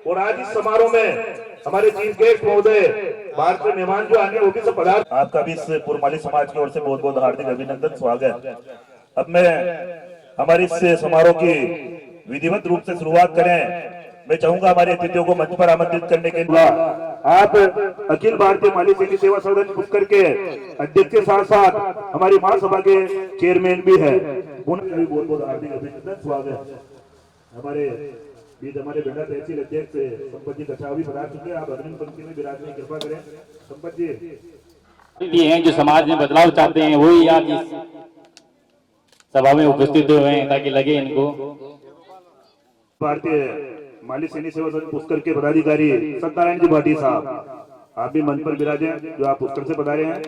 और आज इस समारोह में हमारे चीफ गेस्ट महोदय बाहर से मेहमान जो आने वो भी सब पधार। आपका भी इस पुरमाली समाज की ओर से बहुत बहुत हार्दिक अभिनंदन स्वागत। अब मैं हमारी इस समारोह की विधिवत रूप से शुरुआत करें। मैं चाहूंगा हमारे अतिथियों को मंच पर आमंत्रित करने के लिए आप अखिल भारतीय माली सैनिक सेवा सदन पुष्कर के अध्यक्ष के साथ साथ हमारी महासभा के चेयरमैन भी है, उनका भी बहुत बहुत हार्दिक अभिनंदन स्वागत। हमारे बेड़ा तहसील अध्यक्ष संपत जी कछाव भी बता चुके हैं, आप अग्रिम पंक्ति में विराजमान कृपा करें। संपत जी हैं जो समाज में बदलाव चाहते हैं वही आज इस सभा में उपस्थित हुए हैं ताकि लगे इनको। भारतीय माली सैनिक सेवा सदन पुष्कर के पदाधिकारी सत्यनारायण जी भाटी साहब, आप भी मंच पर विराजे जो आप पुष्कर से पधारे हैं।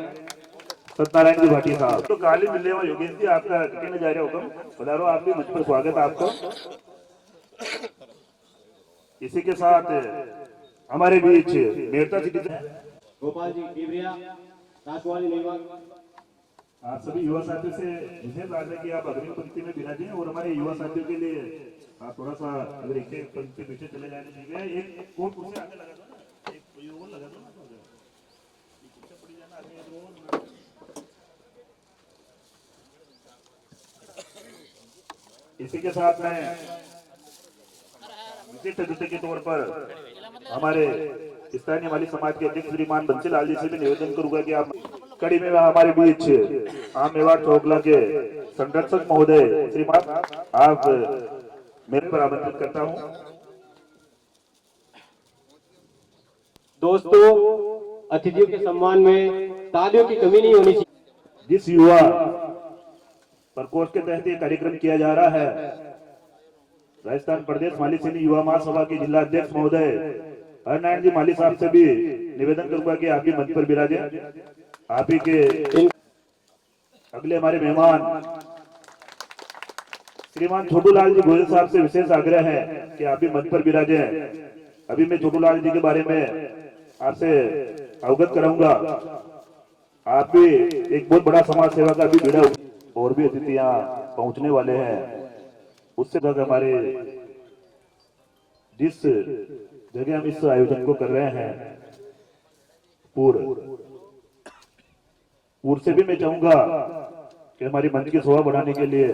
सत्यनारायण जी भाटी साहब तो काली मिले हुए योगेश जी, आपका कहने जा रहे हो हुक्म पधारो, आप भी मंच पर स्वागत आपको। इसी के साथ हमारे बीच मेरता सिटी गोपाल जी देवरिया राजवाली निवास, आप सभी युवा साथियों से विशेष आग्रह कि आप अग्रिम पंक्ति में विराजें और हमारे युवा साथियों के लिए आप थोड़ा सा अगर एक पंक्ति पीछे चले जाने दीजिए। एक कोट कुर्सी आगे लगा दो ना, एक और लगा दो ना, पीछे पड़ी जाना आगे। इसी के साथ में विशिष्ट अतिथि के तौर पर हमारे स्थानीय माली समाज के अध्यक्ष श्रीमान बंसीलाल जी से भी निवेदन करूंगा कि आप कड़ी में हमारे बीच आम मेवाड़ चौकला के संरक्षक महोदय श्रीमान आप मेरे पर आमंत्रित करता हूं। दोस्तों अतिथियों के सम्मान में तालियों की कमी नहीं होनी चाहिए। जिस युवा प्रकोष्ठ के तहत ये कार्यक्रम किया जा रहा है, राजस्थान प्रदेश माली सैनिक युवा महासभा के जिला अध्यक्ष महोदय हरनारायण जी माली साहब से भी निवेदन करूंगा कि आप भी मंच पर विराजे। आप ही के अगले हमारे मेहमान श्रीमान छोटूलाल जी गोयल साहब से विशेष आग्रह है कि आप भी मंच पर विराजे। अभी मैं छोटूलाल जी के बारे में आपसे अवगत कराऊंगा। आप भी एक बहुत बड़ा समाज सेवा का भी बीड़ा, और भी अतिथि यहाँ पहुंचने वाले हैं। उससे तक हमारे जिस जगह हम इस आयोजन को कर रहे हैं पूर्व से भी मैं चाहूंगा कि हमारी मंच की शोभा बढ़ाने के लिए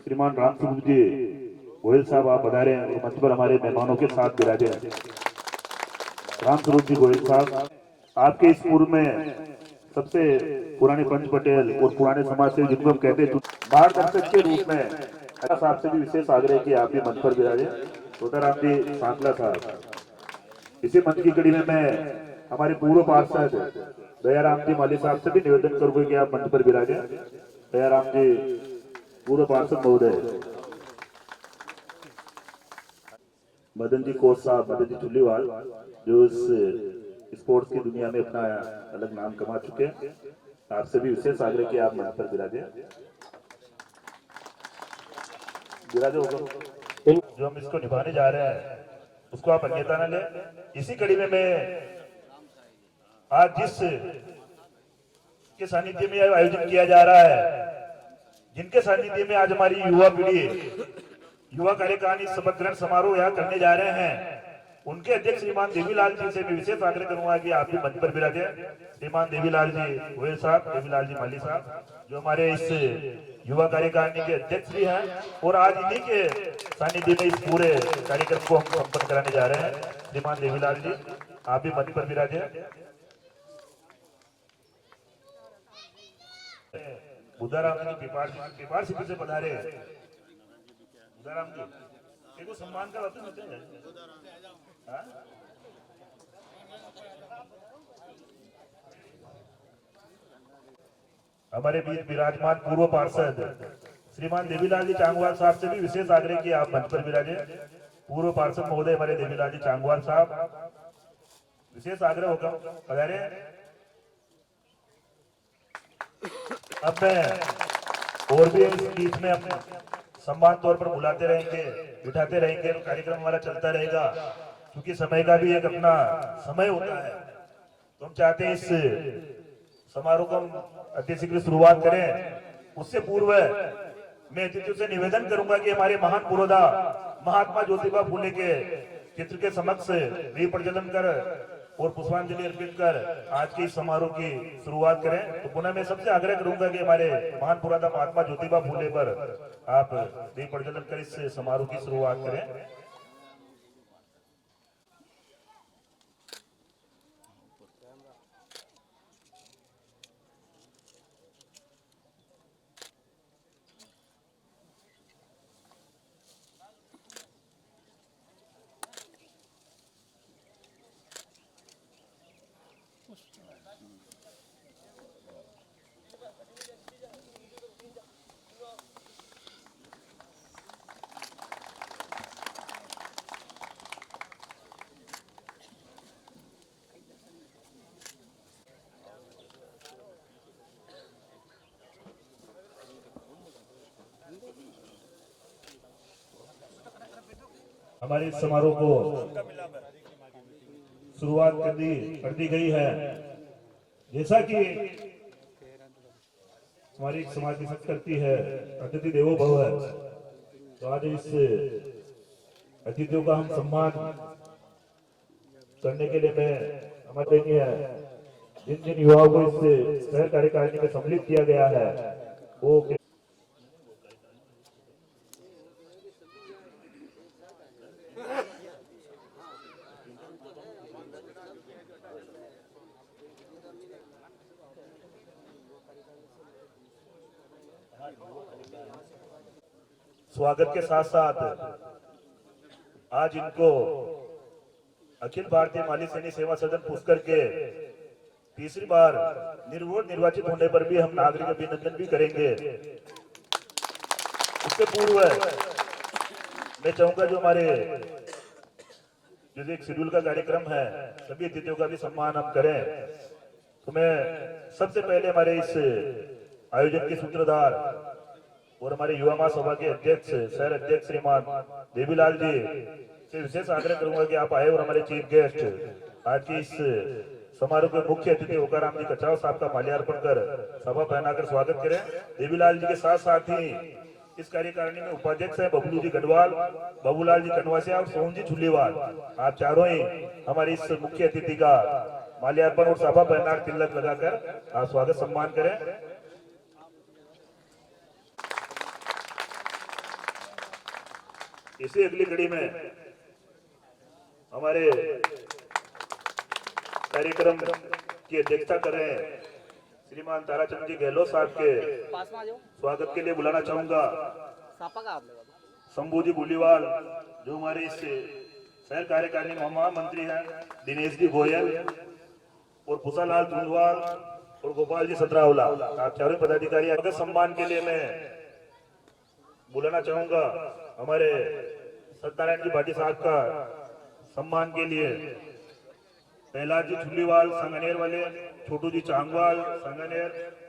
श्रीमान राम स्वरूप जी गोयल साहब आप पधारे हैं और मंच पर हमारे मेहमानों के साथ विराजे हैं। राम स्वरूप जी गोयल साहब, आपके इस पूर्व में सबसे पुराने पंच पटेल और पुराने समाज सेवी जिनको हम कहते हैं मार्गदर्शक के रूप में साहब से भी विशेष आग्रह कि आप भी मंच पर विराजे। छोटा राम जी सांकला साहब, इसी मंच की कड़ी में मैं हमारे पूर्व पार्षद दयाराम जी माली साहब से भी निवेदन करूंगा कि आप मंच पर विराजे। दयाराम जी पूर्व पार्षद महोदय, मदन जी कोच साहब, मदन जी चुल्लीवाल जो इस स्पोर्ट्स की दुनिया में अपना अलग नाम कमा चुके हैं, आपसे भी विशेष आग्रह कि आप मंच पर विराजे। जो हम इसको निभाने जा रहे हैं उसको आप अन्यथा न ले। इसी कड़ी में मैं आज जिस के सानिध्य में आयोजन किया जा रहा है, जिनके सानिध्य में आज हमारी युवा पीढ़ी युवा कार्यकारिणी शपथ ग्रहण समारोह यहाँ करने जा रहे हैं, उनके अध्यक्ष श्रीमान देवीलाल जी से मैं विशेष आग्रह करूंगा कि आप भी मंच पर विराजे। श्रीमान देवीलाल जी गोयल साहब, देवीलाल जी माली साहब जो हमारे इस युवा कार्यकारिणी के अध्यक्ष भी हैं और आज इन्हीं के सानिध्य में इस पूरे कार्यक्रम को हम संपन्न कराने जा रहे हैं। श्रीमान देवीलाल जी आप भी मंच पर विराजे। बुधाराम जी पिपाड़ सिटी से पधारे। बुधाराम जी देखो सम्मान का बात होते हैं। हमारे बीच विराजमान पूर्व पार्षद श्रीमान देवीलाल जी चांगवाल साहब से भी विशेष आग्रह कि आप मंच पर विराजे। पूर्व पार्षद महोदय हमारे देवीलाल जी चांगवाल साहब विशेष आग्रह होगा पधारे। अब मैं और भी इस बीच में अपने सम्मान तौर पर बुलाते रहेंगे, बिठाते रहेंगे, तो कार्यक्रम हमारा चलता रहेगा क्योंकि समय का भी एक अपना समय होता है। तो हम चाहते हैं इस समारोह को हम अतिशीघ्र शुरुआत करें। उससे पूर्व मैं अतिथियों से निवेदन करूंगा कि हमारे महान पुरोधा महात्मा ज्योतिबा फूले के चित्र के समक्ष दीप प्रज्वलन कर और पुष्पांजलि अर्पित कर आज के इस समारोह की शुरुआत करें। तो पुनः मैं सबसे आग्रह करूंगा कि हमारे महान पुराना महात्मा ज्योतिबा फूले पर आप दीप प्रज्वलन कर इस समारोह की शुरुआत करें। हमारे इस समारोह को शुरुआत कर दी गई है। जैसा कि हमारी समाज की संस्कृति है अतिथि देवो भव है, तो आज इस अतिथियों का हम सम्मान करने के लिए मैं हमारे है जिन जिन युवाओं को इस शहर कार्यकारिणी में सम्मिलित किया गया है वो स्वागत के साथ साथ आज इनको अखिल भारतीय माली सैन्य सेवा सदन पुरस्कार के तीसरी बार निर्वोट निर्वाचित होने पर भी हम नागरिक अभिनंदन भी करेंगे। इससे पूर्व मैं चाहूंगा जो हमारे जो एक शेड्यूल का कार्यक्रम है सभी अतिथियों का भी सम्मान हम करें। तो मैं सबसे पहले हमारे इस आयोजन के सूत्रधार और हमारे युवा महासभा के अध्यक्ष शहर अध्यक्ष श्रीमान देवीलाल जी से विशेष आग्रह करूंगा कि आप आए और हमारे चीफ गेस्ट आज की इस समारोह के मुख्य अतिथि ओकाराम जी कचाव साहब का माल्यार्पण कर सभा पहनाकर स्वागत करें। देवीलाल जी के साथ साथ ही इस कार्यकारिणी में उपाध्यक्ष है बबलू जी गढ़वाल, बाबूलाल जी कनवासिया और सोहन जी झुल्लीवाल। आप चारों ही हमारे इस मुख्य अतिथि का माल्यार्पण और सभा पहनाकर तिलक लगाकर आप स्वागत सम्मान करें। इसी अगली कड़ी में हमारे कार्यक्रम की अध्यक्षता कर रहे हैं श्रीमान ताराचंद जी गहलोत साहब के स्वागत के लिए बुलाना चाहूंगा शंभू जी बुलीवाल जो हमारे इस शहर कार्यकारिणी महामंत्री हैं, दिनेश जी गोयल और भूसालाल तुंगवाल और गोपाल जी सतरावला। आप चारों पदाधिकारी अगर सम्मान के लिए मैं बुलाना चाहूंगा हमारे सत्यनारायण जी भाटी साहब का सम्मान के लिए प्रहलाद जी झुल्लीवाल संगनेर वाले, छोटू जी चांगवाल संगनेर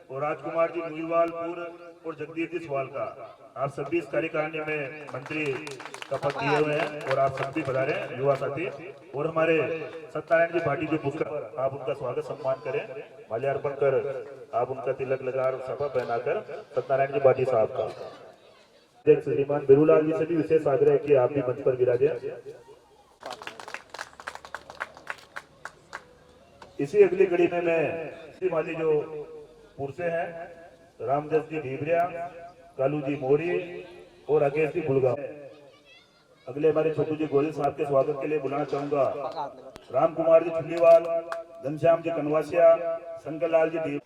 और राजकुमार जी नुईवालपुर और जगदीश जी सवाल का। आप सभी इस कार्यकारिणी में मंत्री का पद दिए हुए हैं और आप सभी पधारे युवा साथी। और हमारे सत्यनारायण जी भाटी जो पुस्तक आप उनका स्वागत सम्मान करें, माल्यार्पण कर आप उनका तिलक लगा और सभा पहनाकर सत्यनारायण जी भाटी साहब का। श्रीमान बिरूलाल जी से भी विशेष आग्रह है कि आप भी मंच पर विराजे। इसी अगली कड़ी में मैं वाली जो पुरसे हैं रामदास जी ढीबरिया, कालू जी मोरी और अकेश जी गुलगांव। अगले हमारे छोटू जी गोयल साहब के स्वागत के लिए बुलाना चाहूंगा राम कुमार जी झुल्लीवाल, घनश्याम जी कनवासिया, शंकर लाल जी ढीब।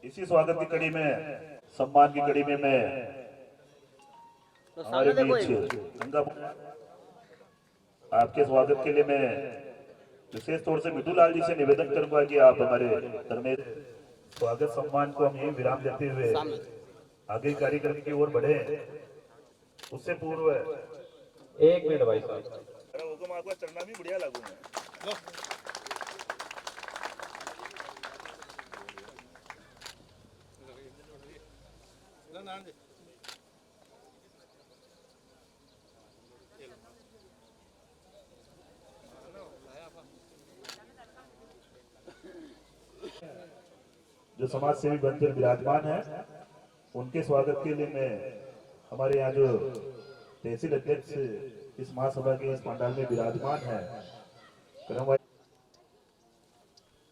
इसी स्वागत की कड़ी में सम्मान की कड़ी में मैं हमारे बीच आपके स्वागत के लिए मैं विशेष तौर से मिठू लाल जी से निवेदन करूंगा कि आप हमारे धर्मेश स्वागत सम्मान को हम यही विराम देते हुए आगे कार्यक्रम की ओर बढ़े। उससे पूर्व 1 मिनट भाई साहब आपका चलना भी बढ़िया लागू जो समाज सेवी बनकर विराजमान है उनके स्वागत के लिए मैं हमारे यहाँ जो तहसील अध्यक्ष इस महासभा के इस पंडाल में विराजमान है,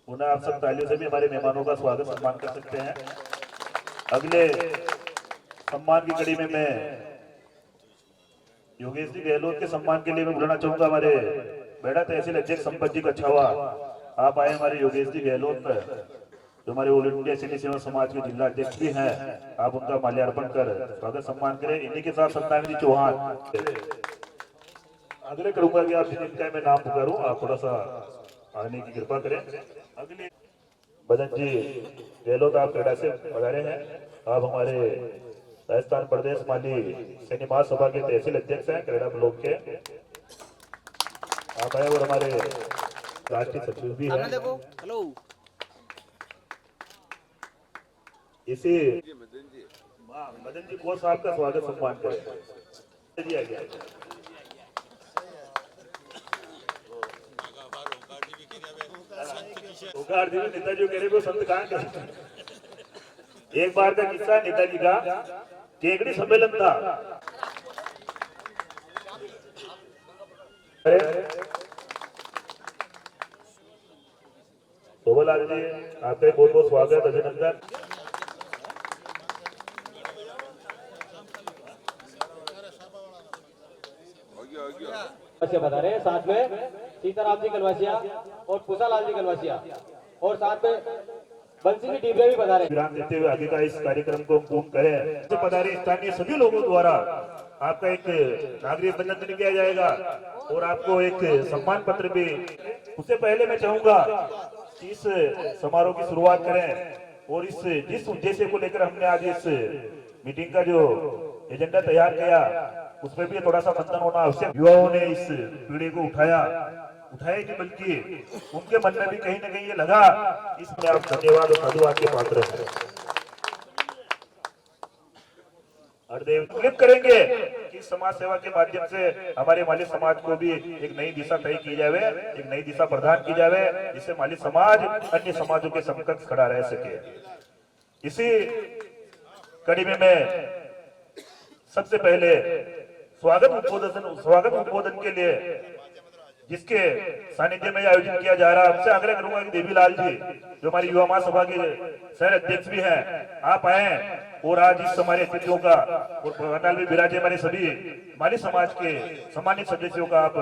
पुनः आप सब तालियों से भी हमारे मेहमानों का स्वागत सम्मान कर सकते हैं। अगले सम्मान की कड़ी में मैं योगेश जी गहलोत के सम्मान के लिए मैं बुलाना चाहूंगा हमारे बेड़ा तहसील अध्यक्ष संपत जी कछावा। आप आए हमारे योगेश जी गहलोत जो हमारे ऑल इंडिया सिनी सेवा समाज के जिला अध्यक्ष भी हैं, आप उनका माल्यार्पण कर स्वागत सम्मान करें। इन्हीं के साथ सत्तान जी चौहान आग्रह करूंगा कि आप जिनका मैं नाम पुकारूं आप थोड़ा सा आने की कृपा करें। अगले बदन जी गहलोत आप पेड़ा से पधारे हैं। आप हमारे राजस्थान प्रदेश माली सैन्य महासभा के तहसील अध्यक्ष हैं करेड़ा ब्लॉक के। आप आए और हमारे राष्ट्रीय सचिव भी हैं। हेलो इसी मदन जी को साहब का स्वागत सम्मान करें। दिया गया ओंकार जी नेताजी कह रहे वो संत कहाँ के। एक बार का किस्सा है नेताजी का, केकड़ी सम्मेलन था। शोभालाल जी आपका बहुत बहुत स्वागत अभिनंदन। बता रहे हैं, साथ में सीताराम जी कलवासिया और पूसालाल जी कलवासिया और साथ में बंसी जी डिबिया भी बता रहे हैं। विराम देते हुए आगे का इस कार्यक्रम को पूर्ण करें। पधारे स्थानीय सभी लोगों द्वारा आपका एक नागरिक अभिनंदन किया जाएगा और आपको एक सम्मान पत्र भी। उससे पहले मैं चाहूंगा कि इस समारोह की शुरुआत करें और इस जिस उद्देश्य को लेकर हमने आज इस मीटिंग का जो एजेंडा तैयार किया उसमें भी थोड़ा सा मंथन होना आवश्यक। युवाओं ने इस पीढ़ी को उठाया नहीं बल्कि उनके मन में भी कहीं ना कहीं ये लगा, इसमें आप धन्यवाद और साधुवाद के पात्र हैं। हरदेव क्लिप करेंगे कि समाज सेवा के माध्यम से हमारे माली समाज को भी एक नई दिशा तय की जाए, एक नई दिशा प्रदान की जाए जिससे माली समाज अन्य समाजों के समकक्ष खड़ा रह सके। इसी कड़ी में मैं सबसे पहले स्वागत उद्बोधन के लिए जिसके सानिध्य में आयोजित किया जा रहा है, आपसे आग्रह करूंगा कि देवीलाल जी जो हमारी युवा महासभा के शहर अध्यक्ष भी हैं, आप आए और आज इस हमारे अतिथियों का और पंडाल में विराजे हमारे सभी माली समाज के सम्मानित सदस्यों का आप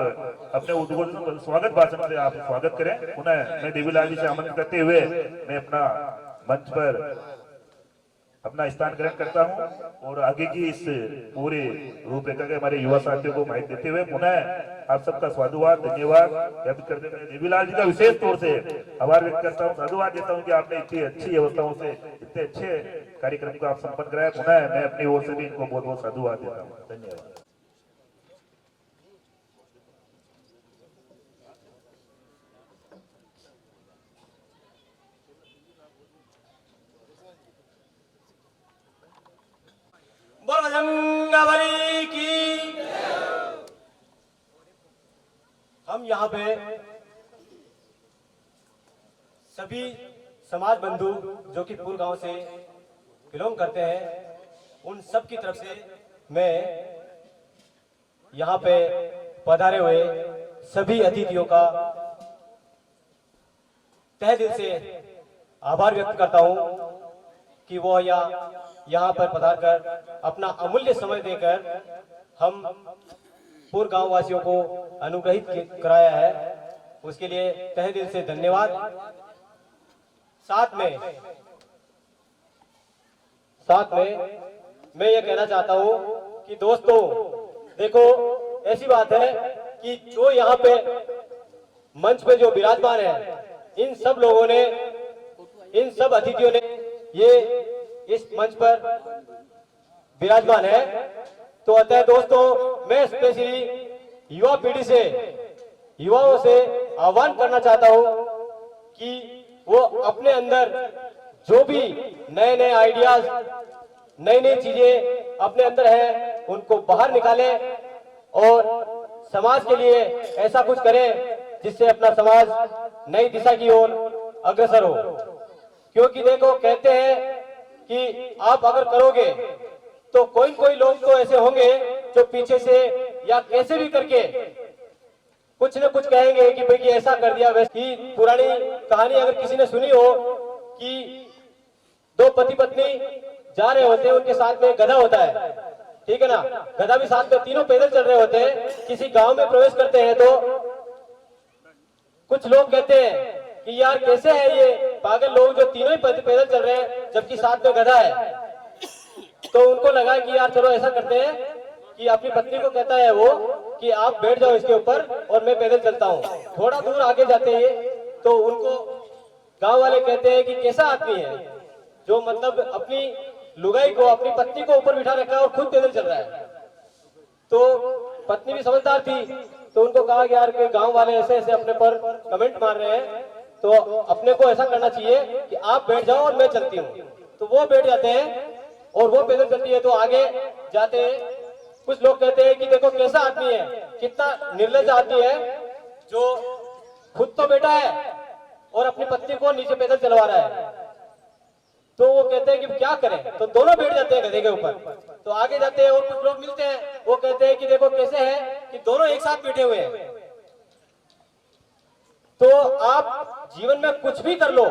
अपने उद्बोधन स्वागत भाषण से आप स्वागत करें। पुनः मैं देवीलाल जी से आमंत्रित करते हुए मैं अपना मंच पर अपना स्थान ग्रहण करता हूं और आगे की इस पूरे रूपरेखा के हमारे युवा साथियों को माहिती देते हुए पुनः आप सबका साधुवाद धन्यवाद व्यक्त करते हुए देवीलाल जी का विशेष तौर से आभार व्यक्त करता हूं, साधुवाद देता हूं कि आपने इतनी अच्छी व्यवस्थाओं से इतने अच्छे कार्यक्रम को आप संपन्न कराया। पुनः मैं अपनी ओर से भी इनको बहुत बहुत साधुवाद देता हूँ। धन्यवाद। बजरंगबली की। हम यहाँ पे सभी समाज बंधु जो कि पूर्व गांव से बिलोंग करते हैं, उन सब की तरफ से मैं यहाँ पे पधारे हुए सभी अतिथियों का तहे दिल से आभार व्यक्त करता हूँ कि वो यहाँ पर पधार कर अपना अमूल्य समय देकर हम पूर्व गांव वासियों को अनुग्रहित कराया है, उसके लिए तहे दिल से धन्यवाद। साथ में मैं ये कहना चाहता हूँ कि दोस्तों देखो, ऐसी बात है कि जो यहाँ पे मंच पे जो विराजमान है, इन सब लोगों ने, इन सब अतिथियों ने ये इस मंच पर विराजमान है। तो अतः दोस्तों, मैं स्पेशली युवा पीढ़ी से, युवाओं से आह्वान करना चाहता हूं कि वो अपने अंदर जो भी नए नए आइडियाज, नई नई चीजें अपने अंदर है, उनको बाहर निकालें और समाज के लिए ऐसा कुछ करें जिससे अपना समाज नई दिशा की ओर अग्रसर हो। क्योंकि देखो, कहते हैं कि आप अगर करोगे तो कोई लोग तो ऐसे होंगे जो पीछे से या कैसे भी करके कुछ न कुछ कहेंगे कि भाई कि ऐसा कर दिया वैसे। कि पुरानी कहानी अगर किसी ने सुनी हो कि दो पति पत्नी जा रहे होते हैं, उनके साथ में गधा होता है, ठीक है ना, गधा भी साथ में, तीनों पैदल चल रहे होते हैं। किसी गांव में प्रवेश करते हैं तो कुछ लोग कहते हैं कि यार कैसे है ये पागल लोग जो तीनों ही पैदल चल रहे हैं जबकि साथ में गधा है। तो उनको लगा कि यार चलो ऐसा करते हैं कि अपनी पत्नी को कहता है वो कि आप बैठ जाओ इसके ऊपर और मैं पैदल चलता हूँ। थोड़ा दूर आगे जाते हैं तो उनको गांव वाले कहते हैं कि कैसा आदमी है जो मतलब अपनी लुगाई को, अपनी पत्नी को ऊपर बिठा रखा है और खुद पैदल चल रहा है। तो पत्नी भी समझदार थी, तो उनको कहा कि यार गांव वाले ऐसे ऐसे अपने पर कमेंट मार रहे हैं, तो अपने को ऐसा करना चाहिए कि आप बैठ जाओ और मैं चलती हूँ। तो वो बैठ जाते हैं और वो पैदल चलती है। तो आगे जाते हैं, कुछ लोग कहते हैं कि देखो कैसा आदमी है, कितना निर्लज आदमी है जो खुद तो बैठा है और अपनी पत्नी को नीचे पैदल चलवा रहा है। तो वो कहते हैं कि क्या करें, तो दोनों बैठ जाते हैं गधे के ऊपर। तो आगे जाते हैं और कुछ लोग मिलते हैं, वो कहते हैं कि देखो कैसे है कि दोनों एक साथ बैठे हुए हैं। तो आप जीवन में कुछ भी कर लो,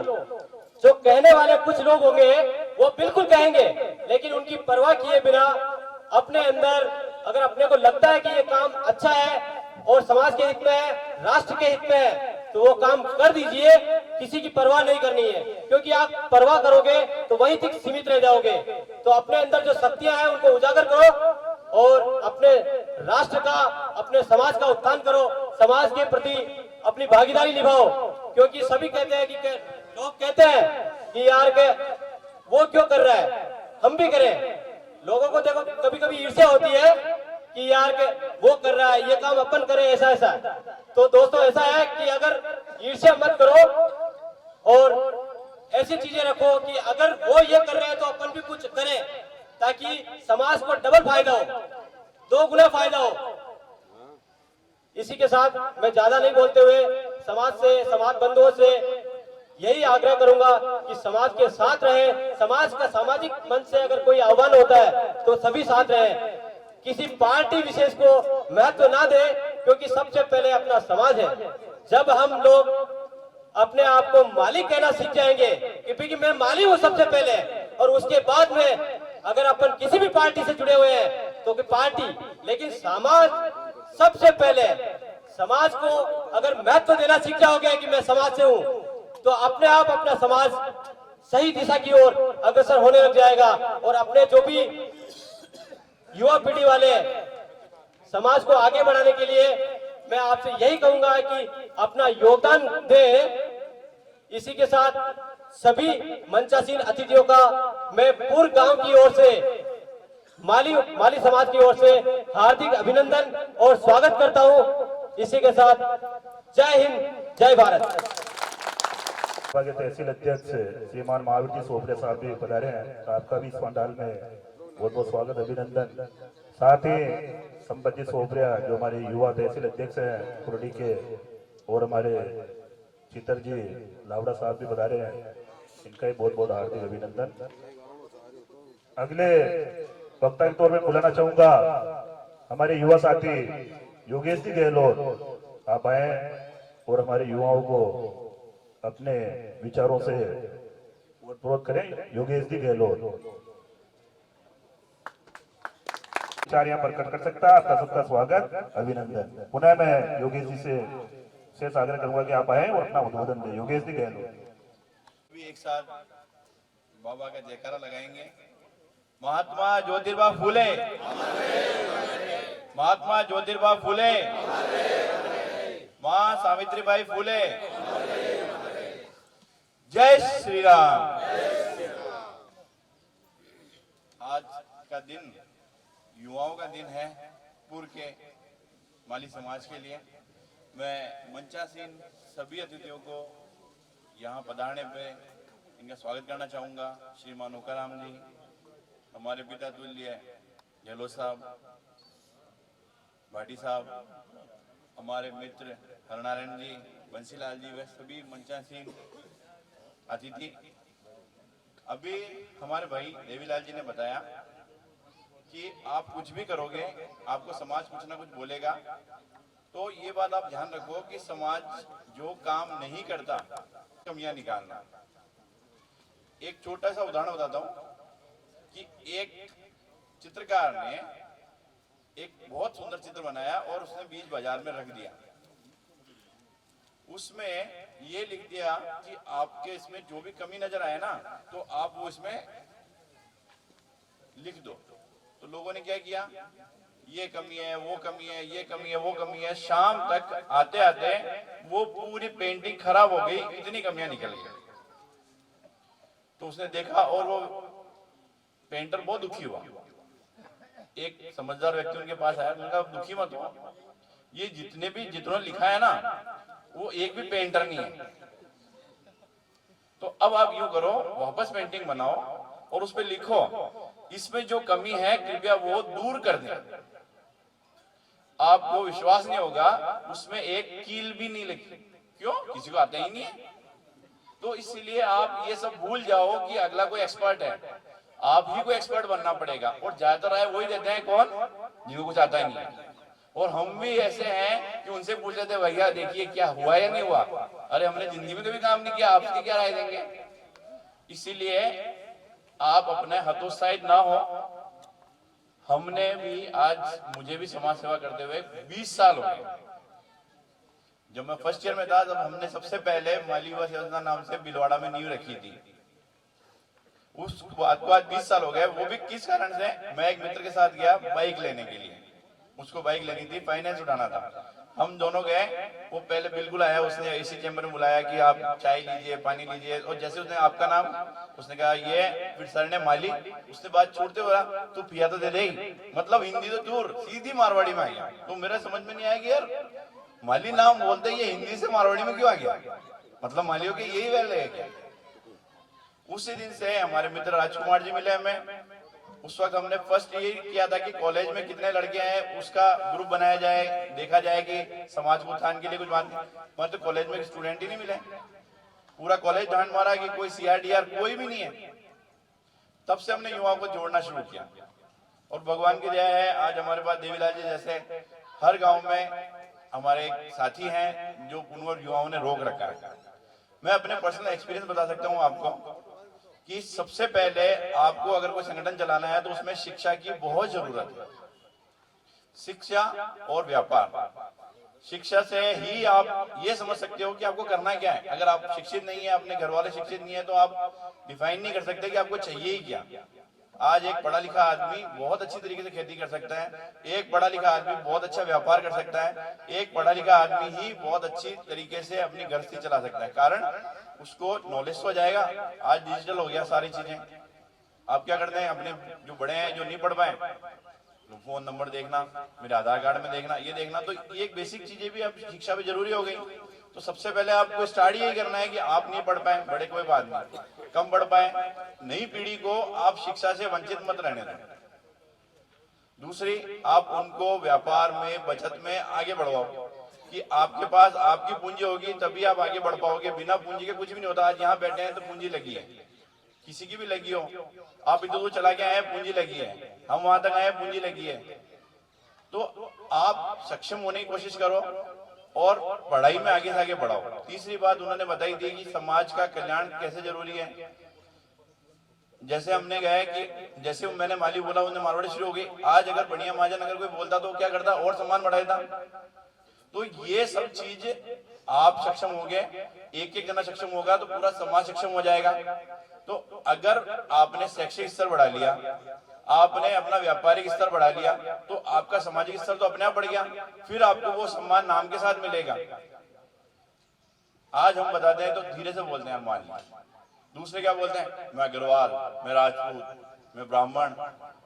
जो कहने वाले कुछ लोग होंगे वो बिल्कुल कहेंगे, लेकिन उनकी परवाह किए बिना अपने अंदर अगर अपने को लगता है कि ये काम अच्छा है और समाज के हित में है, राष्ट्र के हित में है, तो वो काम कर दीजिए। किसी की परवाह नहीं करनी है, क्योंकि आप परवाह करोगे तो वहीं तक सीमित रह जाओगे। तो अपने अंदर जो शक्तियां हैं उनको उजागर करो और अपने राष्ट्र का, अपने समाज का उत्थान करो, समाज के प्रति अपनी भागीदारी निभाओ। क्योंकि सभी कहते हैं कि लोग कहते हैं कि यार के वो क्यों कर रहा है, हम भी करें। लोगों को देखो कभी कभी ईर्ष्या होती है कि यार के वो कर रहा है, ये काम अपन करें, ऐसा ऐसा। तो दोस्तों ऐसा है कि अगर ईर्ष्या मत करो और ऐसी चीजें रखो कि अगर वो ये कर रहे हैं तो अपन भी कुछ करें, ताकि समाज को डबल फायदा हो, 2 गुना फायदा हो। इसी के साथ मैं ज्यादा नहीं बोलते हुए समाज बंधुओं से यही आग्रह करूंगा कि समाज के साथ रहे। समाज का सामाजिक मंच से अगर कोई आह्वान होता है तो सभी साथ रहे, किसी पार्टी विशेष को महत्व ना दे, क्योंकि सबसे पहले अपना समाज है। जब हम लोग अपने आप को मालिक कहना सीख जाएंगे कि मैं मालिक हूं सबसे पहले, और उसके बाद में अगर अपन किसी भी पार्टी से जुड़े हुए हैं तो कि पार्टी, लेकिन समाज सबसे पहले। समाज को अगर महत्व देना सीख जाओगे कि मैं समाज से हूं, तो अपने आप अपना समाज सही दिशा की ओर अग्रसर होने लग जाएगा। और अपने जो भी युवा पीढ़ी वाले समाज को आगे बढ़ाने के लिए मैं आपसे यही कहूंगा कि अपना योगदान दें। इसी के साथ सभी मंचासीन अतिथियों का मैं पूर्ण गांव की ओर से, माली समाज की ओर से हार्दिक अभिनंदन और स्वागत करता हूं। इसी के साथ जय हिंद, जय भारत। के तहसील अध्यक्ष श्रीमान महावीर जी सोपरे साहब भी पधारे हैं, तो आपका भी इस पंडाल में बहुत बहुत स्वागत, अभिनंदन। साथ ही संपत जी सोपरिया जो हमारे युवा तहसील अध्यक्ष हैं कुरडी के, और हमारे चितर जी लावड़ा साहब भी पधारे हैं, इनका भी बहुत बहुत हार्दिक अभिनंदन। अगले वक्ता के तौर में बुलाना चाहूंगा हमारे युवा साथी योगेश जी गहलोत, आप आए और हमारे युवाओं को अपने विचारों से प्रोत्साहित करें। योगेश जी गहलोत विचार यहाँ प्रकट कर सकता है, आपका सबका स्वागत, अभिनंदन। पुनः मैं योगेश जी से शेष आग्रह करूंगा कि आप आए और अपना उद्बोधन दें। योगेश जी गहलोत भी एक साथ बाबा का जयकारा लगाएंगे। महात्मा ज्योतिबा फूले, महात्मा ज्योतिबा फूले, मां सावित्रीबाई फूले, जय श्री राम। आज का दिन युवाओं का दिन है पूर्व के माली समाज के लिए। मैं मंचासीन सभी अतिथियों को यहाँ पधारने पे इनका स्वागत करना चाहूँगा। श्रीमान ओकाराम जी, हमारे पिता तुल्य गहलोत साहब, भाटी साहब, हमारे मित्र हरनारायण जी, बंसीलाल जी, व सभी मंचासीन अतिथि। अभी हमारे भाई देवीलाल जी ने बताया कि आप कुछ भी करोगे आपको समाज कुछ ना कुछ बोलेगा। तो ये बात आप ध्यान रखो कि समाज जो काम नहीं करता कमियां निकालना। एक छोटा सा उदाहरण बताता हूं कि एक चित्रकार ने एक बहुत सुंदर चित्र बनाया और उसने बीच बाजार में रख दिया। उसमें ये लिख दिया कि आपके इसमें जो भी कमी नजर आए ना तो आप वो इसमें लिख दो। तो लोगों ने क्या किया, ये कमी है, वो कमी है, ये कमी है, वो कमी है। शाम तक आते आते वो पूरी पेंटिंग खराब हो गई, इतनी कमियां निकल गई। तो उसने देखा और वो पेंटर बहुत दुखी हुआ। एक समझदार व्यक्ति उनके पास आया, उन्होंने कहा दुखी मत हो, ये जितने लिखा है ना वो एक भी पेंटर नहीं है। तो अब आप यूं करो, वापस पेंटिंग बनाओ और उस पर लिखो इसमें जो कमी है कृपया वो दूर कर दें। आपको विश्वास नहीं होगा, उसमें एक कील भी नहीं लिखी। क्यों? किसी को आता ही नहीं है। तो इसलिए आप ये सब भूल जाओ कि अगला कोई एक्सपर्ट है, आप ही को एक्सपर्ट बनना पड़ेगा। और ज्यादातर आए वही देते हैं कौन, जिनको कुछ आता ही नहीं है। और हम भी ऐसे हैं कि उनसे पूछ लेते भैया देखिए क्या हुआ या नहीं हुआ। अरे हमने जिंदगी में कभी काम नहीं किया, आपसे क्या राय देंगे। इसीलिए आप अपने हतोत्साहित ना हो। हमने भी आज, मुझे भी समाज सेवा करते हुए 20 साल हो गए। जब मैं फर्स्ट ईयर में था तब हमने सबसे पहले माली युवा योजना नाम से बिलवाड़ा में नींव रखी थी। उस बात को आज 20 साल हो गए। वो भी किस कारण से, मैं एक मित्र के साथ गया बाइक लेने के लिए। उसको बाइक लेनी थी, फाइनेंस उठाना था। हम दोनों गए, वो पहले बिल्कुल आया, उसने इसी चैम्बर में बुलाया कि आप चाय लीजिए, पानी लीजिए। और जैसे उसने आपका नाम, उसने कहा ये, फिर सर ने माली, उसने बात छोड़ते बोला तू पिया तो दे देगी। मतलब हिंदी तो दूर, सीधी मारवाड़ी में आ गया। तो मेरा समझ में नहीं आया कि यार माली नाम बोलते ये हिंदी से मारवाड़ी में क्यों आ गया, मतलब मालियों के यही वैल्यू है क्या। उसी दिन से हमारे मित्र राजकुमार जी मिले हमें। उस वक्त हमने फर्स्ट ये किया था कि कॉलेज में कितने लड़के हैं उसका ग्रुप बनाया जाए, देखा जाए कि समाज को उत्थान के लिए कुछ बात। मैं तो कॉलेज में स्टूडेंट ही नहीं मिले, पूरा कॉलेज ढांड मारा कि कोई CRDR कोई भी नहीं है। तब से हमने युवाओं को जोड़ना शुरू किया और भगवान की दया है आज हमारे पास देवीलाल जी जैसे हर गाँव में हमारे एक साथी हैं जो उन युवाओं ने रोक रखा है। मैं अपने पर्सनल एक्सपीरियंस बता सकता हूँ आपको कि सबसे पहले आपको अगर कोई संगठन चलाना है तो उसमें शिक्षा की बहुत जरूरत है। शिक्षा और व्यापार, शिक्षा से ही आप ये समझ सकते हो कि आपको करना क्या है। अगर आप शिक्षित नहीं है, अपने घर वाले शिक्षित नहीं है, तो आप डिफाइन नहीं कर सकते कि आपको चाहिए ही क्या। आज एक पढ़ा लिखा आदमी बहुत अच्छी तरीके से खेती कर सकता है, एक पढ़ा लिखा आदमी बहुत अच्छा व्यापार कर सकता है, एक पढ़ा लिखा आदमी ही बहुत अच्छी तरीके से अपनी गृहस्थी चला सकता है। कारण उसको नॉलेज तो जाएगा। आज डिजिटल हो गया सारी चीजें। आप क्या करते हैं, अपने जो बड़े हैं जो नहीं पढ़ पाए, फोन नंबर देखना, मेरे आधार कार्ड में देखना, ये देखना। तो ये एक बेसिक चीजें भी अब शिक्षा में जरूरी हो गई। तो सबसे पहले आपको स्टार्ट यही करना है कि आप नहीं पढ़ पाए, बड़े कोई बात नहीं, कम पढ़ पाए, नई पीढ़ी को आप शिक्षा से वंचित मत रहने दें। दूसरी, आप उनको व्यापार में, बचत में आगे बढ़वाओ कि आपके पास आपकी पूंजी होगी तभी आप आगे बढ़ पाओगे। बिना पूंजी के कुछ भी नहीं होता। आज यहाँ बैठे हैं तो पूंजी लगी है, किसी की भी लगी हो। आप इधर उधर चला के आए, पूंजी लगी है। हम वहां तक आए, पूंजी लगी है। तो आप सक्षम होने की कोशिश करो और पढ़ाई में आगे से आगे बढ़ाओ। तीसरी बात उन्होंने बताई थी कि समाज का कल्याण कैसे जरूरी है। जैसे हमने गए कि जैसे मैंने माली बोला, उन्हें मारवाड़ी शुरू हो गई। आज अगर बढ़िया महाजन अगर कोई बोलता तो क्या करता, और सम्मान बढ़ाता। तो ये सब चीज आप सक्षम हो गए, एक एक जना सक्षम होगा तो पूरा समाज सक्षम हो जाएगा। तो अगर आपने शैक्षिक स्तर बढ़ा लिया, आपने अपना व्यापारिक स्तर बढ़ा लिया, तो आपका सामाजिक स्तर तो अपने आप बढ़ गया। फिर आपको वो सम्मान नाम के साथ मिलेगा। आज हम बताते हैं तो धीरे से बोलते हैं, मान लीजिए। दूसरे क्या बोलते हैं, मैं अग्रवाल, मैं राजपूत, मैं ब्राह्मण।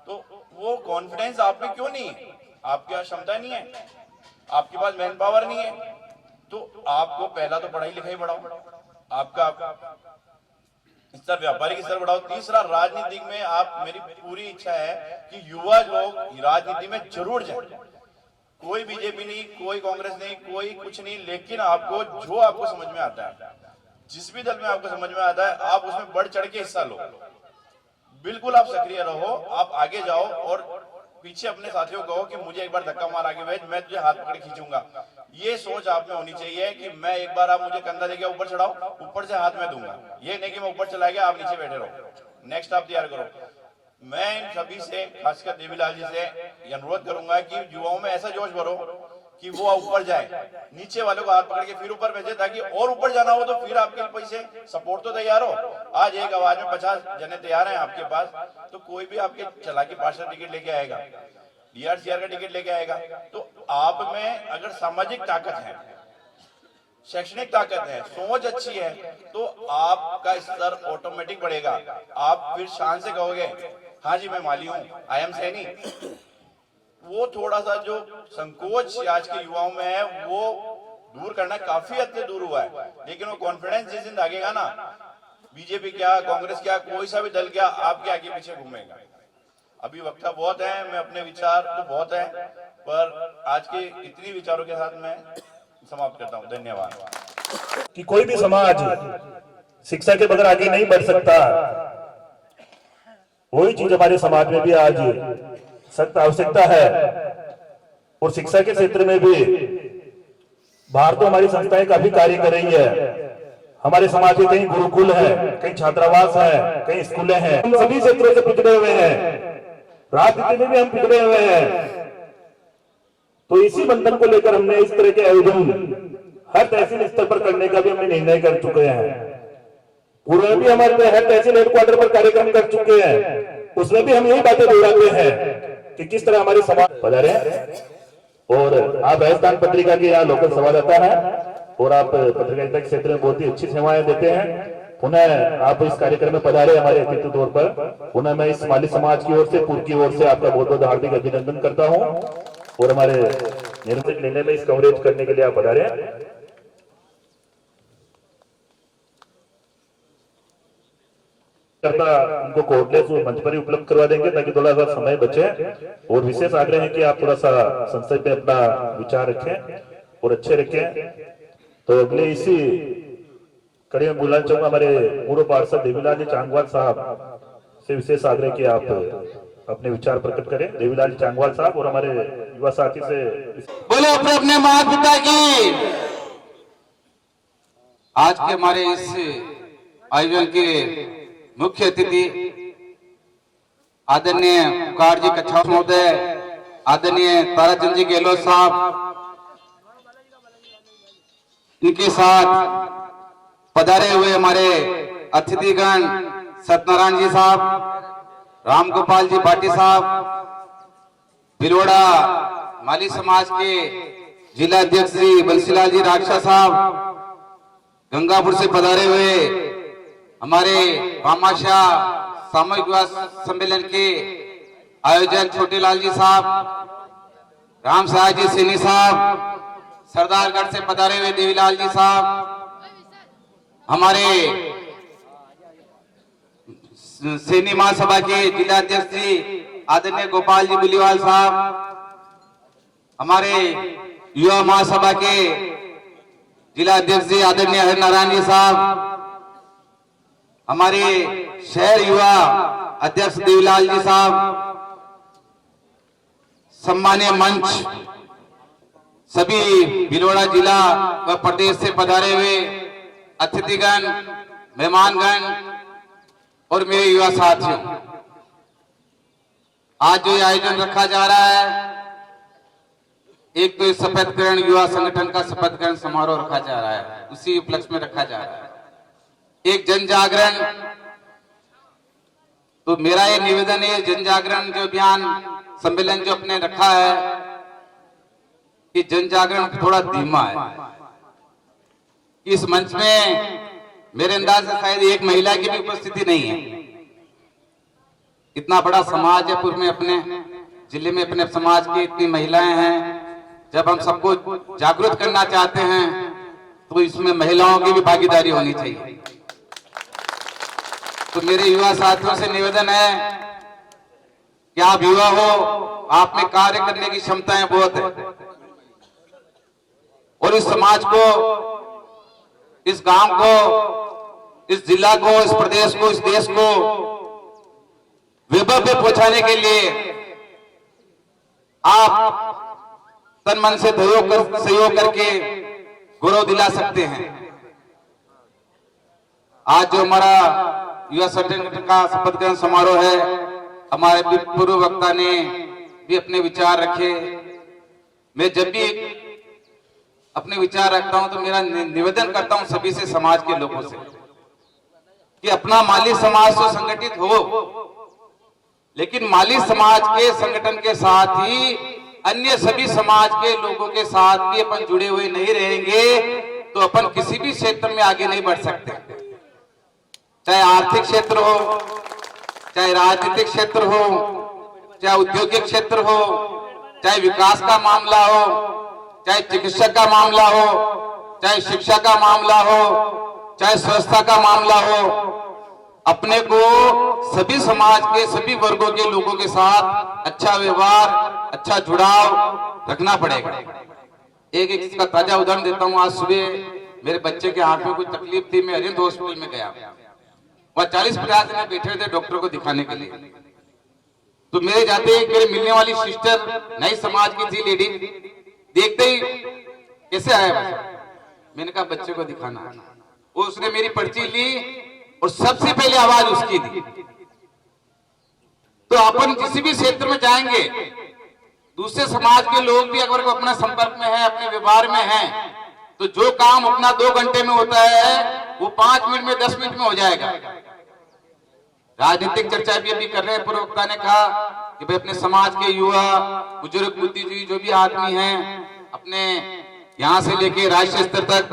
तो वो कॉन्फिडेंस आप में क्यों नहीं है? आपके पास क्षमता नहीं है, आपके पास मैन पावर नहीं है। तो आपको पहला तो पढ़ाई लिखाई बढ़ाओ, आपका स्तर, व्यापारिक स्तर बढ़ाओ। तीसरा, राजनीति में आप, मेरी पूरी इच्छा है कि युवा लोग राजनीति में जरूर जाए। कोई बीजेपी नहीं, कोई कांग्रेस नहीं, कोई कुछ नहीं, लेकिन आपको जो आपको समझ में आता है, जिस भी दल में आपको समझ में आता है आप उसमें बढ़ चढ़ के हिस्सा लो, बिल्कुल आप सक्रिय रहो, आप आगे जाओ और पीछे अपने साथियों को कहो कि मुझे एक बार धक्का मार आगे भेज, मैं तुझे हाथ पकड़ खींचूंगा। ये सोच आप में होनी चाहिए कि मैं एक बार, आप मुझे कंधा देके ऊपर चढ़ाओ, ऊपर से हाथ में दूंगा। ये नहीं कि मैं ऊपर चला गया आप नीचे बैठे रहो। नेक्स्ट आप तैयार करो। मैं इन सभी से, खासकर देवीलाल जी से ये अनुरोध करूंगा कि युवाओं में ऐसा जोश भरो कि वो ऊपर जाए, नीचे वालों को हाथ पकड़ के फिर ऊपर भेजे, ताकि और ऊपर जाना हो तो फिर आपके पैसे सपोर्ट तो तैयार हो। आज एक आवाज में 50 जने तैयार हैं आपके पास, तो कोई भी आपके चला के पार्षद टिकट लेके आएगा, DRCR का टिकट लेके आएगा। तो आप में अगर सामाजिक ताकत है, शैक्षणिक ताकत है, सोच अच्छी है, तो आपका स्तर ऑटोमेटिक बढ़ेगा। आप फिर शान से कहोगे हाँ जी मैं माली हूँ, आई एम सैनी। वो थोड़ा सा जो संकोच आज के युवाओं में है वो दूर करना काफी हद तक दूर हुआ है, लेकिन वो कॉन्फिडेंस जिस दिन भागेगा ना, बीजेपी क्या, कांग्रेस क्या, कोई सा भी दल क्या, आपके आगे पीछे घूमेगा। अभी वक्ता बहुत है, मैं अपने विचार तो बहुत है, पर आज के इतनी विचारों के साथ मैं समाप्त करता हूँ। धन्यवाद। कि कोई भी समाज शिक्षा के बगैर आगे नहीं बढ़ सकता, वही चीज हमारे समाज में भी आज सख्त आवश्यकता है। और शिक्षा के क्षेत्र में भी बाहर तो हमारी संस्थाएं काफी कार्य कर रही है। हमारे समाज में कहीं गुरुकुल है, कहीं छात्रावास है, कहीं स्कूलें हैं, हम सभी क्षेत्रों से पिछड़े हुए हैं, राजनीति में भी हम पिछड़े हुए हैं। तो इसी बंधन को लेकर हमने इस तरह के आयोजन हर तहसील स्तर पर करने का भी हमने निर्णय कर चुके हैं। पूर्व में भी हमारे हर तहसील हेडक्वार्टर पर कार्यक्रम कर चुके हैं, उसमें भी हम यही बातें दोहराते हैं कि किस तरह हमारे समाज पधारे। और आप राजस्थान पत्रिका के यहाँ लोकल संवाददाता है और आप पत्रकारिता के क्षेत्र में बहुत ही अच्छी सेवाएं देते हैं। पुनः आप इस कार्यक्रम में पधारे हमारे अतिथि तौर पर। पुनः मैं इस माली समाज की ओर से, पूर्व की ओर से आपका बहुत बहुत हार्दिक अभिनंदन करता हूँ और हमारे निर्णय में इस कवरेज करने के लिए आप पधारे। उनको कोर्टलेस मंच पर ही उपलब्ध करवा देंगे ताकि थोड़ा सा समय बचे। और विशेष आग्रह है कि आप थोड़ा सा संसद में अपना विचार रखें और अच्छे रखें। तो अगले इसी कड़ी में बुलाना चाहूंगा हमारे पूर्व पार्षद देवीलाल जी चांगवाल साहब से विशेष आग्रह कि आप अपने विचार प्रकट करें। देवीलाल जी चांगवाल साहब और हमारे युवा साथी से बोलो अपने अपने माता पिता की। आज के हमारे इस आयोजन के मुख्य अतिथि आदरणीय कारजी कच्छाव महोदय, आदरणीय ताराचंद जी गहलोत साहब, इनके साथ पधारे हुए हमारे अतिथिगण सत्यनारायण जी साहब, रामगोपाल जी भाटी साहब, भिलवाड़ा माली समाज के जिला अध्यक्ष श्री बंसीलाल जी राक्षा साहब, गंगापुर से पधारे हुए हमारे भामाशाह सामूहिक विवाह सम्मेलन के आयोजक छोटेलाल जी साहब, राम साहब जी सैनी साहब, सरदारगढ़ से पधारे हुए देवीलाल जी साहब, हमारे सैनी महासभा के जिला अध्यक्ष श्री आदरणीय गोपाल जी बुलीवाल साहब, हमारे युवा महासभा के जिला अध्यक्ष जी आदरणीय हरिनारायण जी साहब, हमारे शहर युवा अध्यक्ष देवीलाल जी साहब, सम्मानीय मंच, सभी भिलवाड़ा जिला व प्रदेश से पधारे हुए अतिथिगण, मेहमानगण और मेरे युवा साथियों, आज जो ये आयोजन रखा जा रहा है, एक तो शपथ ग्रहण युवा संगठन का शपथ ग्रहण समारोह रखा जा रहा है, उसी उपलक्ष्य में रखा जा रहा है। एक जन जागरण, तो मेरा ये निवेदन है, जन जागरण जो अभियान सम्मेलन जो अपने रखा है, कि जन जागरण थोड़ा धीमा है। इस मंच में मेरे अंदाज से शायद एक महिला की भी उपस्थिति नहीं है। इतना बड़ा समाज है पूर्व में, अपने जिले में अपने समाज की इतनी महिलाएं हैं। जब हम सबको जागरूक करना चाहते हैं तो इसमें महिलाओं की भी भागीदारी होनी चाहिए। तो मेरे युवा साथियों से निवेदन है कि आप युवा हो, आप में कार्य करने की क्षमताएं बहुत है और इस समाज को, इस गांव को इस जिला को, इस प्रदेश को, इस देश को वैभव पे पहुंचाने के लिए आप तन मन से सहयोग करके गौरव दिला सकते हैं। आज जो हमारा युवा संगठन का शपथ ग्रहण समारोह है, हमारे पूर्व वक्ता ने भी अपने विचार रखे। मैं जब भी अपने विचार रखता हूं तो मेरा निवेदन करता हूं सभी से, समाज के लोगों से, कि अपना माली समाज तो संगठित हो, लेकिन माली समाज के संगठन के साथ ही अन्य सभी समाज के लोगों के साथ भी अपन जुड़े हुए नहीं रहेंगे तो अपन किसी भी क्षेत्र में आगे नहीं बढ़ सकते। चाहे आर्थिक क्षेत्र हो, चाहे राजनीतिक क्षेत्र हो, चाहे औद्योगिक क्षेत्र हो, चाहे विकास का मामला हो, चाहे चिकित्सा का मामला हो, चाहे शिक्षा का मामला हो, चाहे स्वच्छता का मामला हो, अपने को सभी समाज के सभी वर्गों के लोगों के साथ अच्छा व्यवहार, अच्छा जुड़ाव रखना पड़ेगा। एक इसका ताजा उदाहरण देता हूं। आज सुबह मेरे बच्चे के हाथ में कुछ तकलीफ थी, मैं अरिहंत हॉस्पिटल में गया। वहां 40-50 जने बैठे थे डॉक्टर को दिखाने के लिए। तो मेरे जाते ही मेरे मिलने वाली सिस्टर नई समाज की थी, लेडी, देखते ही कैसे आया बच्चा, मैंने कहा बच्चे को दिखाना है। वो उसने मेरी पर्ची ली और सबसे पहले आवाज उसकी दी। तो अपन किसी भी क्षेत्र में जाएंगे, दूसरे समाज के लोग भी अगर अपने संपर्क में है, अपने व्यवहार में है, तो जो काम अपना 2 घंटे में होता है वो 5 मिनट में, 10 मिनट में हो जाएगा। राजनीतिक चर्चा भी अभी कर रहे हैं। पूर्व वक्ता ने कहा कि भाई अपने समाज के युवा, बुजुर्ग, बुद्धिजीवी जो भी आदमी हैं, अपने यहाँ से लेके राष्ट्रीय स्तर तक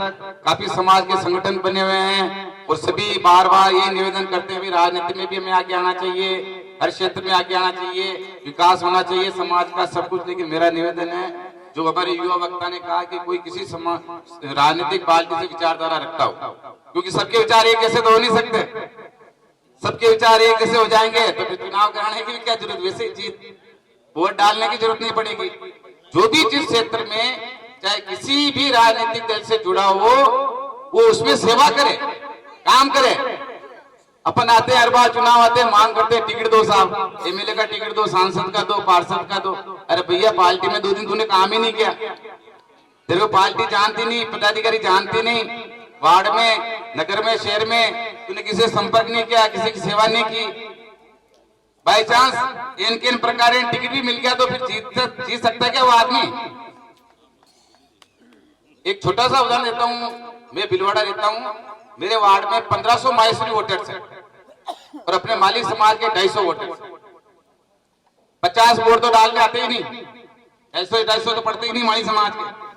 काफी समाज के संगठन बने हुए हैं और सभी बार बार ये निवेदन करते हैं, राजनीति में भी हमें आगे आना चाहिए, हर क्षेत्र में आगे आना चाहिए, विकास होना चाहिए समाज का सब कुछ। लेकिन मेरा निवेदन है, जो हमारे युवा वक्ता ने कहा कि कोई किसी राजनीतिक पार्टी से विचारधारा रखता हो, क्योंकि सबके विचार एक जैसे तो हो नहीं सकते। सबके विचार एक जैसे हो जाएंगे तो फिर चुनाव कराने की क्या जरूरत, वैसे जीत वोट डालने की जरूरत नहीं पड़ेगी। जो भी जिस क्षेत्र में चाहे किसी भी राजनीतिक दल से जुड़ा हो, वो उसमें सेवा करे, काम करे। अपन आते हैं, हर बार चुनाव आते हैं, मांग करते हैं टिकट दो साहब, एमएलए का टिकट दो, सांसद का दो, पार्षद का दो। अरे भैया पार्टी में 2 दिन तूने काम ही नहीं किया, तेरे को पार्टी जानती नहीं, पदाधिकारी जानती नहीं, वार्ड में, नगर में, शहर में तूने किसी से संपर्क नहीं किया, किसी की सेवा नहीं की। बाई चांस इन प्रकार टिकट भी मिल गया तो फिर जीत सकता है क्या वो आदमी? एक छोटा सा उदाहरण देता हूं। मैं भिलवाड़ा रहता हूं, मेरे वार्ड में 1500 माहेश्वरी वोटर्स हैं और अपने माली समाज के 250 वोटर्स। 50 वोट तो डालने आते ही नहीं, 250 तो पड़ते ही नहीं माली समाज के।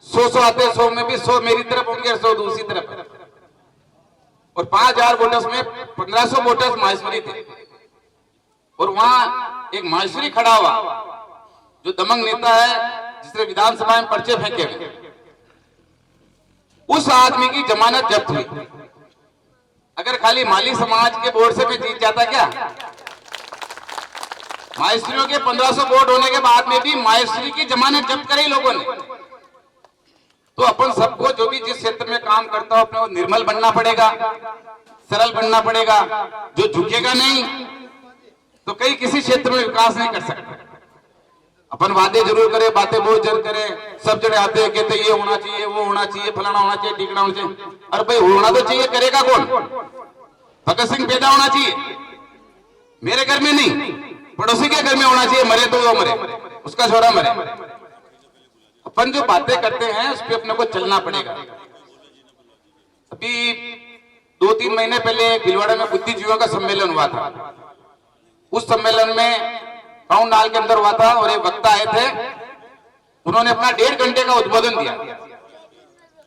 100 आते, 100 में भी 100 मेरी तरफ होंगे और 100 दूसरी तरफ। और 5000 वोटर्स में 1500 वोटर्स माहेश्वरी थे। और वहां एक माहेश्वरी खड़ा हुआ जो दमंग नेता है, जिसने विधानसभा में पर्चे फेंके हुए, उस आदमी की जमानत जब्त हुई। अगर खाली माली समाज के वोट से मैं जीत जाता क्या? माहेश्वरियों के 1500 वोट होने के बाद में भी माहेश्वरी की जमानत जब्त करे लोगों ने। तो अपन सबको जो भी जिस क्षेत्र में काम करता हो, अपने को निर्मल बनना पड़ेगा, सरल बनना पड़ेगा। जो झुकेगा नहीं तो कहीं किसी क्षेत्र में विकास नहीं कर सकता। अपन वादे जरूर करें, बातें बहुत जरूर करें, सब जने आते हैं कहते ये होना चाहिए, वो होना चाहिए, फलाना होना चाहिए, टिकना होना चाहिए। अरे भाई होना तो चाहिए, करेगा कौन? भगत सिंह पैदा होना चाहिए, मेरे घर में नहीं, पड़ोसी के घर में होना चाहिए। मरे तो वो मरे, उसका छोरा मरे। अपन जो बातें करते हैं उस पर अपने को चलना पड़ेगा। अभी 2-3 महीने पहले भिलवाड़ा में बुद्धिजीवियों का सम्मेलन हुआ था। उस सम्मेलन में टाउन हॉल के अंदर हुआ था और एक वक्ता आए थे, उन्होंने अपना 1.5 घंटे का उद्बोधन दिया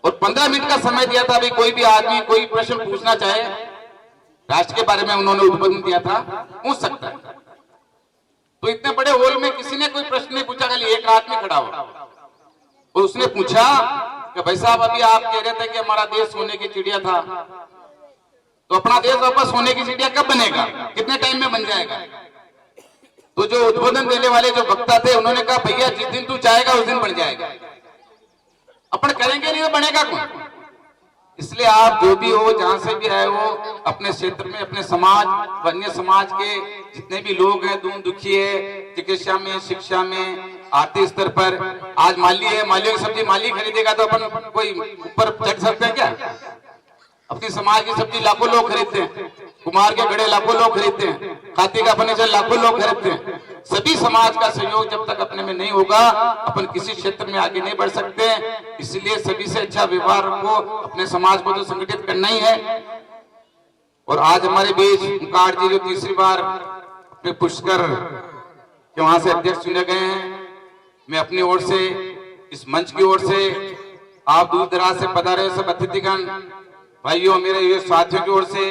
और 15 मिनट का समय दिया था। भाई कोई भी आदमी कोई प्रश्न पूछना चाहे राष्ट्र के बारे में, उन्होंने उद्बोधन दिया था, पूछ सकता है। तो इतने बड़े हॉल में किसी ने कोई प्रश्न नहीं पूछा, खाली एक आदमी खड़ा हुआ और उसने पूछा कि भाई साहब अभी आप कह रहे थे कि हमारा देश सोने की चिड़िया था, तो अपना देश वापस सोने की चिड़िया कब बनेगा, कितने टाइम में बन जाएगा? तो जो उद्बोधन देने वाले जो वक्ता थे उन्होंने कहा भैया जिस दिन तू चाहेगा उस दिन बन जाएगा, अपन करेंगे नहीं तो बनेगा कौन? इसलिए आप जो भी हो, जहां से भी आए हो, अपने क्षेत्र में अपने समाज, अन्य समाज के जितने भी लोग हैं, दून दुखी है, चिकित्सा में, शिक्षा में, आर्थिक स्तर पर, आज माली है, मालियों की सब्जी माली खरीदेगा तो अपन कोई ऊपर चढ़ सकते हैं क्या? अपनी समाज की सब्जी लाखों लोग खरीदते हैं, कुमार के घड़े लाखों लोग खरीदते हैं, खादी का फर्नीचर लाखों लोग खरीदते हैं। सभी समाज का सहयोग जब तक अपने में नहीं होगा, अपन किसी क्षेत्र में आगे नहीं बढ़ सकते। इसलिए सभी से अच्छा व्यवहार को, अपने समाज को तो संगठित करना ही है। और आज हमारे बीच ओंकार जी जो तीसरी बार अपने पुष्कर के वहां से अध्यक्ष चुने गए हैं, मैं अपनी ओर से, इस मंच की ओर से, आप दूर दराज से पधारे सब अतिथिगण भाइयों, मेरे ये साथियों की ओर से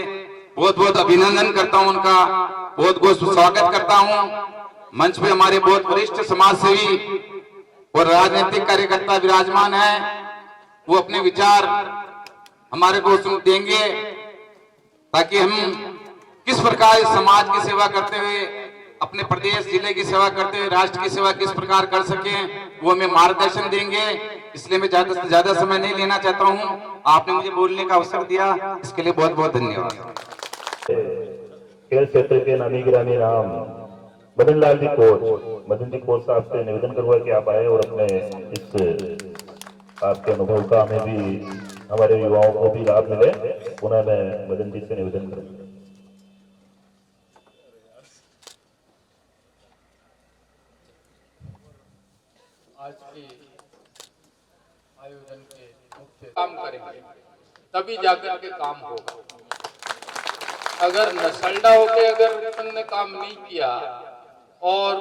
बहुत बहुत अभिनंदन करता हूं, उनका बहुत बहुत स्वागत करता हूं। मंच पे हमारे बहुत वरिष्ठ समाज सेवी और राजनीतिक कार्यकर्ता विराजमान हैं, वो अपने विचार हमारे को सुन देंगे ताकि हम किस प्रकार इस समाज की सेवा करते हुए, अपने प्रदेश जिले की सेवा करते हुए राष्ट्र की सेवा किस प्रकार कर सकें, वो हमें मार्गदर्शन देंगे। इसलिए मैं ज्यादा से ज्यादा समय नहीं लेना चाहता हूं। आपने मुझे बोलने का अवसर दिया, इसके लिए बहुत बहुत धन्यवाद। खेल क्षेत्र के नामी गिरामी नाम मदन लाल जी कोच साहब से निवेदन करूंगा कि आप आए और अपने इस आपके अनुभव का हमें भी, हमारे युवाओं को भी लाभ मिले। पुनः मैं मदन जी से निवेदन करूंगा। आज के आयोजन के मुख्य काम करेंगे तभी जाकर के काम होगा। अगर नसलडा होके अगर तुमने काम नहीं किया, और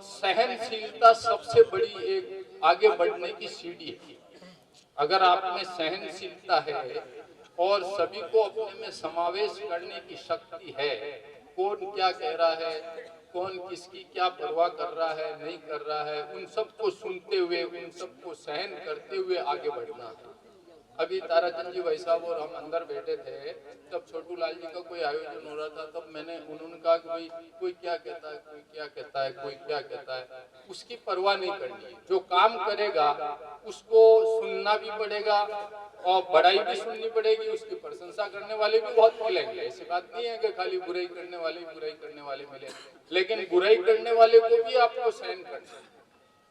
सहनशीलता सबसे बड़ी एक आगे बढ़ने की सीढ़ी है। अगर आप में सहनशीलता है और सभी को अपने में समावेश करने की शक्ति है, कौन क्या कह रहा है, कौन किसकी क्या परवाह कर रहा है, नहीं कर रहा है, उन सबको सुनते हुए, उन सबको सहन करते हुए आगे बढ़ना है। अभी ताराचंद जी भाई साहब और हम अंदर बैठे थे, तब छोटू लाल जी का कोई आयोजन हो रहा था, तब उन्होंने कहा कि भाई कोई क्या कहता है, कोई क्या कहता है, कोई क्या कहता है, उसकी परवाह नहीं करनी है। जो काम करेगा उसको सुनना भी पड़ेगा और बड़ाई भी सुननी पड़ेगी, उसकी प्रशंसा करने वाले भी बहुत मिलेंगे। ऐसी बात नहीं है कि खाली बुराई करने वाले मिले, लेकिन बुराई करने वाले को भी आपको सहन करना है।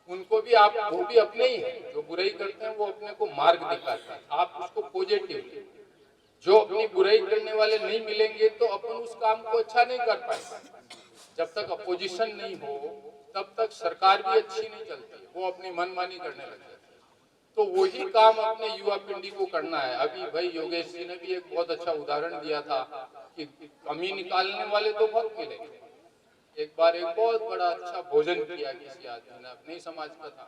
उनको भी आप, वो भी अपने ही हैं, जो बुराई करते हैं वो अपने को मार्ग दिखाते हैं, आप उसको पॉजिटिव। जो अपनी बुराई करने वाले नहीं मिलेंगे तो अपन उस काम को अच्छा नहीं कर पाएंगे। जब तक अपोजिशन नहीं हो तब तक सरकार भी अच्छी नहीं चलती, वो अपनी मनमानी करने लगती है। तो वही काम अपने युवा पीढ़ी को करना है। अभी भाई योगेश जी ने भी एक बहुत अच्छा उदाहरण दिया था कि कमी निकालने वाले तो बहुत मिलेंगे। एक बार एक बहुत बड़ा अच्छा भोजन किया किसी आदमी ने, अपने ही समाज का था,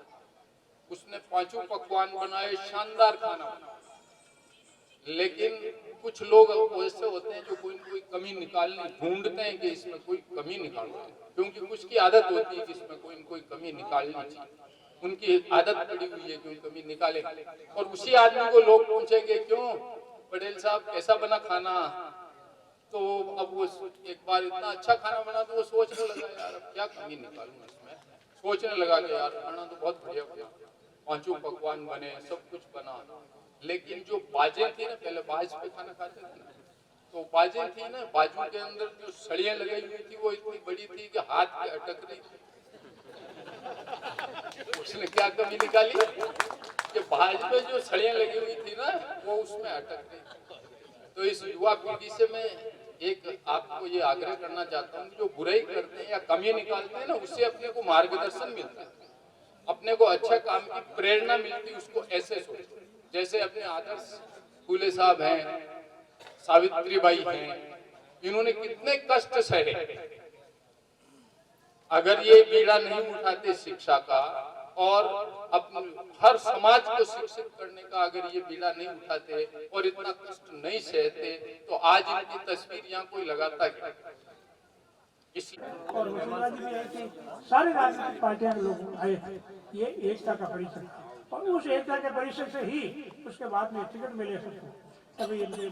उसने 5 पकवान बनाए, शानदार खाना बनाया। लेकिन कुछ लोग ऐसे होते हैं जो कोई न कोई कमी निकालने ढूंढते हैं कि इसमें कोई कमी निकालो, क्योंकि कुछ की आदत होती है कि इसमें कोई न कोई कमी निकालनी चाहिए। उनकी आदत पड़ी हुई है कि कमी निकाले, और उसी आदमी को लोग पूछेंगे क्यों पटेल साहब कैसा बना खाना, तो अब वो एक बार इतना अच्छा खाना बना तो वो सोचने लगा यार अब क्या कमी निकालूं इसमें, सोचने लगा कि यार खाना तो बहुत बढ़िया बना, 5 पकवान बने, सब कुछ बना। लेकिन जो बाजें थी ना, पहले बाज पे खाना खाते थे ना, तो बाजें थी ना, बाजू के अंदर जो सड़ियां लगाई हुई थी वो इतनी बड़ी थी कि हाथ पे अटक रही थी। उसने क्या कमी निकाली कि बाज पे जो सड़ियां लगी हुई थी ना वो उसमें अटक रही। तो इस युवा पीढ़ी से मैं एक आपको ये आग्रह करना चाहता हूँ, जो बुराई करते हैं या कमी निकालते हैं ना, उससे अपने को मार्गदर्शन मिलता है, अपने को अच्छा काम की प्रेरणा मिलती है। उसको ऐसे सोचो जैसे अपने आदर्श फूले साहब हैं, सावित्रीबाई हैं, इन्होंने कितने कष्ट सहे। अगर ये बीड़ा नहीं उठाते शिक्षा का और अपने हर समाज को शिक्षित करने का, अगर ये बीड़ा नहीं उठाते और इतना कष्ट नहीं सहते, तो आज इनकी तस्वीर यहाँ कोई लगाता क्या। और वसुंधरा जी भी है कि सारी राजनीतिक पार्टियां के लोग आए थे, ये एकता का परिषद, और उस एकता के परिषद से ही उसके बाद में टिकट मिले सबको। तभी इनके